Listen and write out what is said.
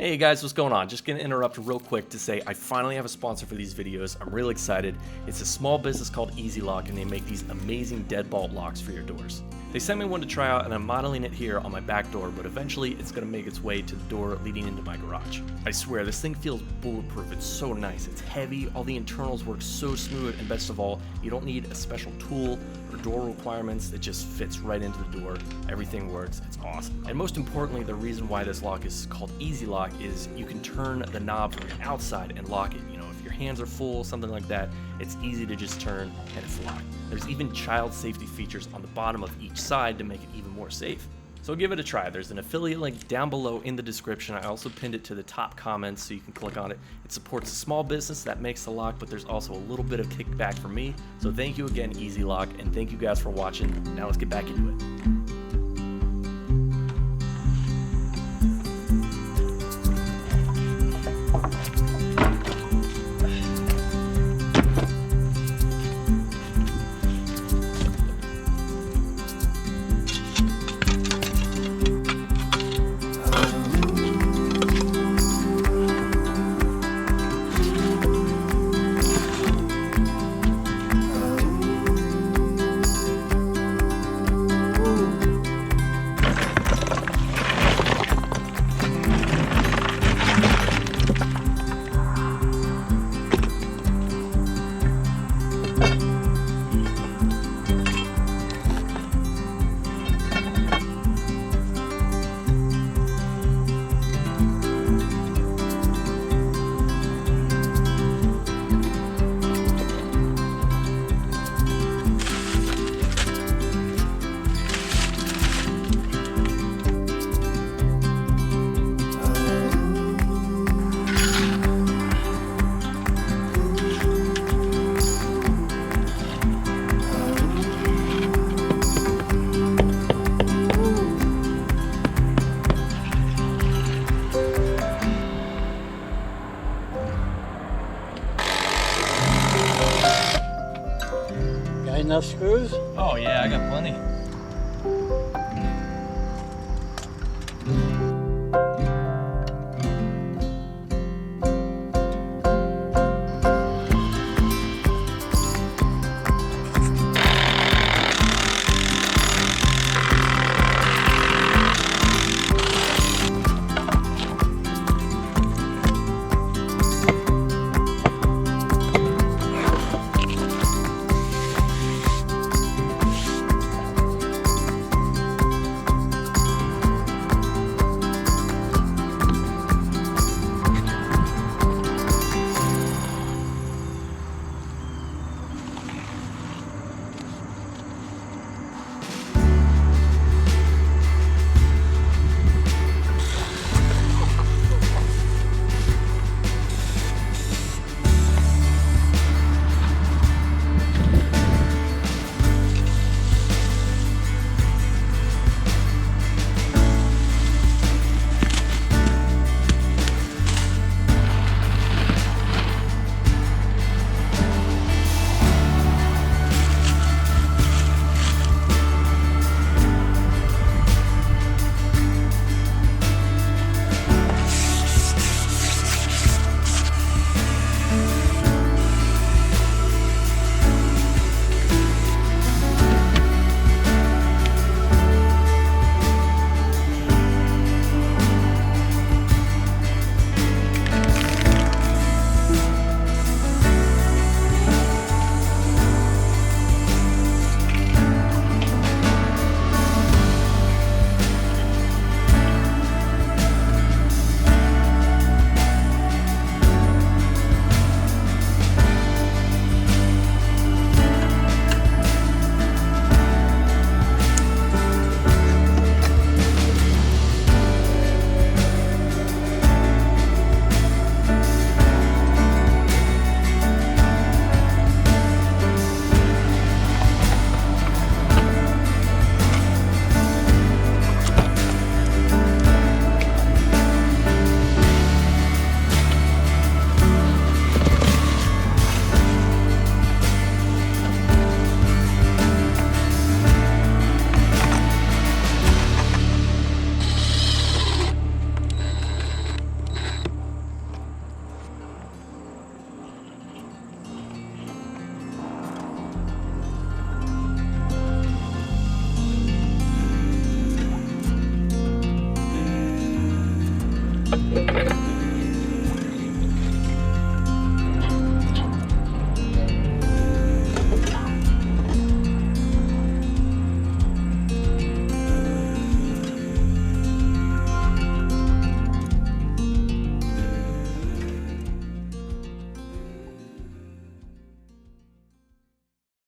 Hey guys, what's going on? Just gonna interrupt real quick to say I finally have a sponsor for these videos. I'm really excited. It's a small business called Easy Lock, and they make these amazing deadbolt locks for your doors. They sent me one to try out, and I'm modeling it here on my back door, but eventually it's gonna make its way to the door leading into my garage. I swear, this thing feels bulletproof. It's so nice. It's heavy, all the internals work so smooth, and best of all, you don't need a special tool or door requirements. It just fits right into the door. Everything works. It's awesome. And most importantly, the reason why this lock is called Easy Lock is you can turn the knob from the outside and lock it. You know, if your hands are full, something like that, it's easy to just turn and it's locked. There's even child safety features on the bottom of each side to make it even more safe. So give it a try. There's an affiliate link down below in the description. I also pinned it to the top comments so you can click on it. It supports a small business that makes the lock, but there's also a little bit of kickback for me. So thank you again, Easy Lock, and thank you guys for watching. Now let's get back into it.